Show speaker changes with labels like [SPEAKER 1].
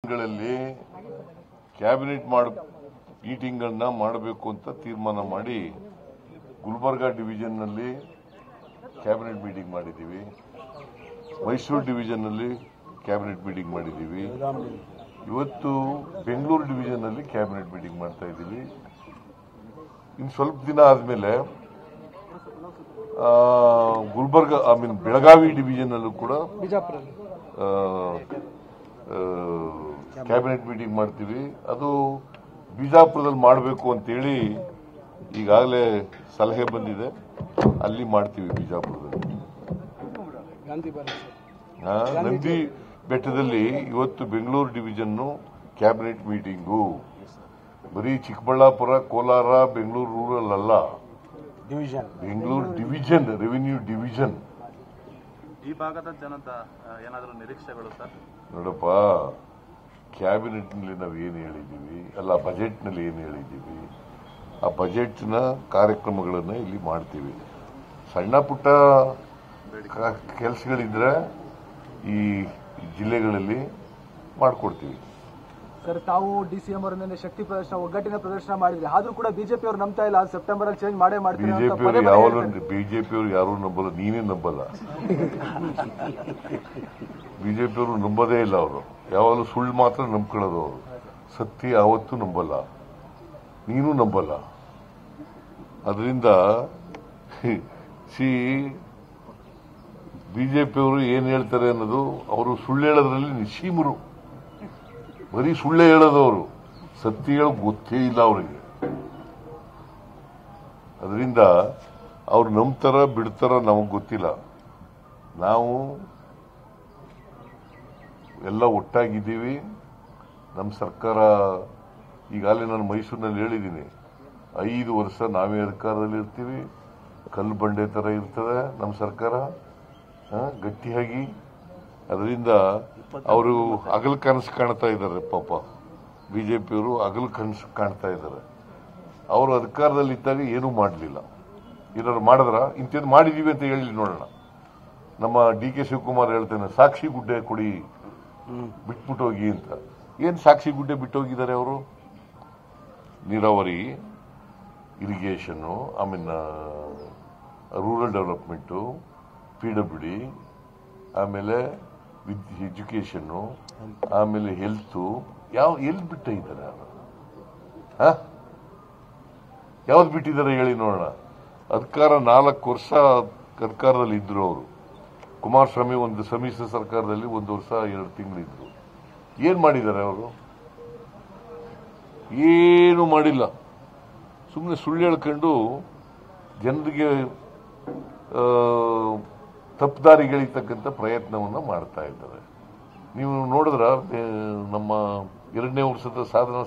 [SPEAKER 1] ಗಳಲ್ಲಿ cabinet meeting ಅನ್ನ ಮಾಡಬೇಕು ಅಂತ ತೀರ್ಮಾನ ಮಾಡಿ ಗುಲ್ಬರ್ಗಾ ಡಿವಿಷನ್ ನಲ್ಲಿ ಕ್ಯಾಬಿನೆಟ್ ಮೀಟಿಂಗ್ ಮಾಡಿದ್ದೀವಿ. ಮೈಸೂರು ಡಿವಿಷನ್ ನಲ್ಲಿ ಕ್ಯಾಬಿನೆಟ್ ಮೀಟಿಂಗ್ ಮಾಡಿದ್ದೀವಿ. ಇವತ್ತು ಬೆಂಗಳೂರು ಡಿವಿಷನ್ ನಲ್ಲಿ ಕ್ಯಾಬಿನೆಟ್ ಮೀಟಿಂಗ್ ಮಾಡ್ತಾ ಇದ್ದೀವಿ. ಇನ್ನು ಸ್ವಲ್ಪ ದಿನ ಆದ್ಮೇಲೆ ಗುಲ್ಬರ್ಗಾ ಬೆಳಗಾವಿ ಡಿವಿಷನ್ ನಲ್ಲೂ ಕೂಡ ಕ್ಯಾಬಿನೆಟ್ ಮೀಟಿಂಗ್ ಮಾಡ್ತೀವಿ. ಅದು ಬಿಜಾಪುರದಲ್ಲಿ ಮಾಡಬೇಕು ಅಂತೇಳಿ ಈಗಾಗಲೇ ಸಲಹೆ ಬಂದಿದೆ. ಅಲ್ಲಿ ಮಾಡ್ತೀವಿ ಬಿಜಾಪುರದಲ್ಲಿ. ನಂದಿ ಬೆಟ್ಟದಲ್ಲಿ ಇವತ್ತು ಬೆಂಗಳೂರು ಡಿವಿಷನ್ ಕ್ಯಾಬಿನೆಟ್ ಮೀಟಿಂಗು. ಬರೀ ಚಿಕ್ಕಬಳ್ಳಾಪುರ, ಕೋಲಾರ, ಬೆಂಗಳೂರು ರೂರಲ್ ಅಲ್ಲ, ಬೆಂಗಳೂರು ಡಿವಿಷನ್, ರೆವಿನ್ಯೂ ಡಿವಿಷನ್.
[SPEAKER 2] ಈ ಭಾಗದ ಜನದ ಏನಾದರೂ ನಿರೀಕ್ಷೆಗಳು ಸರ್?
[SPEAKER 1] ನೋಡಪ್ಪ, ಕ್ಯಾಬಿನೆಟ್ ನಲ್ಲಿ ನಾವು ಏನು ಹೇಳಿದ್ದೀವಿ, ಅಲ್ಲ ಬಜೆಟ್ ನಲ್ಲಿ ಏನು ಹೇಳಿದ್ದೀವಿ, ಆ ಬಜೆಟ್ ನ ಕಾರ್ಯಕ್ರಮಗಳನ್ನ ಇಲ್ಲಿ ಮಾಡ್ತೀವಿ. ಸಣ್ಣ ಪುಟ್ಟ ಕೆಲಸಗಳಿದ್ರೆ ಈ ಜಿಲ್ಲೆಗಳಲ್ಲಿ ಮಾಡಿಕೊಡ್ತೀವಿ.
[SPEAKER 3] ಸರ್, ತಾವು ಡಿಸಿಎಂ ಅವರ ಶಕ್ತಿ ಪ್ರದರ್ಶನ, ಒಗ್ಗಟ್ಟಿನ ಪ್ರದರ್ಶನ ಮಾಡಿದ್ರೆ, ಆದ್ರೂ ಕೂಡ ಬಿಜೆಪಿ ಅವರು ನಂಬ್ತಾ ಇಲ್ಲ. ಸೆಪ್ಟೆಂಬರ್ ಅಲ್ಲಿ ಚೇಂಜ್ ಮಾಡೇ ಮಾಡ್ತಾರೆ.
[SPEAKER 1] ಬಿಜೆಪಿಯವರು ಯಾರು ನಂಬಲ್ಲ, ನೀನೇ ನಂಬಲ್ಲ. ಬಿಜೆಪಿಯವರು ನಂಬೋದೇ ಇಲ್ಲ. ಅವರು ಯಾವಾಗಲೂ ಸುಳ್ಳು ಮಾತ್ರ ನಂಬ್ಕೊಳ್ಳೋದು. ಅವರು ಸತ್ಯ ಯಾವತ್ತೂ ನಂಬಲ್ಲ, ನೀನು ನಂಬಲ್ಲ. ಅದರಿಂದ ಬಿಜೆಪಿಯವರು ಏನ್ ಹೇಳ್ತಾರೆ ಅನ್ನೋದು, ಅವರು ಸುಳ್ಳು ಹೇಳೋದ್ರಲ್ಲಿ ನಿಶೀಮರು. ಬರೀ ಸುಳ್ಳೆ ಹೇಳೋದವರು, ಸತ್ಯ ಹೇಳೋದು ಗೊತ್ತೇ ಇಲ್ಲ ಅವರಿಗೆ. ಅದರಿಂದ ಅವ್ರು ನಂಬ್ತಾರ ಬಿಡ್ತಾರ ನಮಗ್ ಗೊತ್ತಿಲ್ಲ. ನಾವು ಎಲ್ಲ ಒಟ್ಟಾಗಿದ್ದೀವಿ. ನಮ್ಮ ಸರ್ಕಾರ ಈಗಾಗಲೇ ನಾನು ಮೈಸೂರಿನಲ್ಲಿ ಹೇಳಿದ್ದೀನಿ, 5 ವರ್ಷ ನಾವೇ ಅಧಿಕಾರದಲ್ಲಿ ಇರ್ತೀವಿ. ಕಲ್ಲು ಬಂಡೆ ತರ ಇರ್ತದೆ ನಮ್ಮ ಸರ್ಕಾರ, ಗಟ್ಟಿಯಾಗಿ. ಅದರಿಂದ ಅವರು ಹಗಲು ಕನಸು ಕಾಣ್ತಾ ಇದ್ದಾರೆ. ಪಾಪ ಬಿಜೆಪಿಯವರು ಹಗಲು ಕನಸು ಕಾಣ್ತಾ ಇದ್ದಾರೆ. ಅವರು ಅಧಿಕಾರದಲ್ಲಿ ಇದ್ದಾಗ ಏನೂ ಮಾಡಲಿಲ್ಲ. ಏನಾದ್ರು ಮಾಡಿದ್ರ? ಇಂಥದ್ದು ಮಾಡಿದೀವಿ ಅಂತ ಹೇಳಿ ನೋಡೋಣ. ನಮ್ಮ ಡಿ ಕೆ ಶಿವಕುಮಾರ್ ಹೇಳ್ತೇನೆ, ಸಾಕ್ಷಿ ಗುಡ್ಡೆ ಕೊಡಿ, ಬಿಟ್ಬಿಟ್ಟು ಹೋಗಿ ಅಂತ. ಏನ್ ಸಾಕ್ಷಿ ಗುಡ್ಡೆ ಬಿಟ್ಟು ಹೋಗಿದ್ದಾರೆ ಅವರು? ನೀರಾವರಿ, ಇರಿಗೇಷನ್ನು, ಆಮೇಲೆ ರೂರಲ್ ಡೆವಲಪ್ಮೆಂಟು, PWD, ಆಮೇಲೆ ಎಜುಕೇಶನ್ನು, ಆಮೇಲೆ ಹೆಲ್ತ್, ಎಲ್ಲಿ ಬಿಟ್ಟ ಇದ್ದಾರೆ? ಯಾವ್ದು ಬಿಟ್ಟಿದ್ದಾರೆ ಹೇಳಿ ನೋಡೋಣ. ಅಧಿಕಾರ 4 ವರ್ಷ ಅಧಿಕಾರದಲ್ಲಿ ಇದ್ರು ಅವರು. ಕುಮಾರಸ್ವಾಮಿ ಒಂದು ಸಮ್ಮಿಶ್ರ ಸರ್ಕಾರದಲ್ಲಿ 1 ವರ್ಷ 2 ತಿಂಗಳಿದ್ರು. ಏನ್ ಮಾಡಿದ್ದಾರೆ ಅವರು? ಏನು ಮಾಡಿಲ್ಲ. ಸುಮ್ಮನೆ ಸುಳ್ಳು ಹೇಳ್ಕೊಂಡು ಜನರಿಗೆ ತಪ್ಪುದಾರಿಗಳಿರ್ತಕ್ಕಂಥ ಪ್ರಯತ್ನವನ್ನು ಮಾಡ್ತಾ ಇದ್ದಾರೆ. ನೀವು ನೋಡಿದ್ರ ನಮ್ಮ 2ನೇ ವರ್ಷದ ಸಾಧನಾ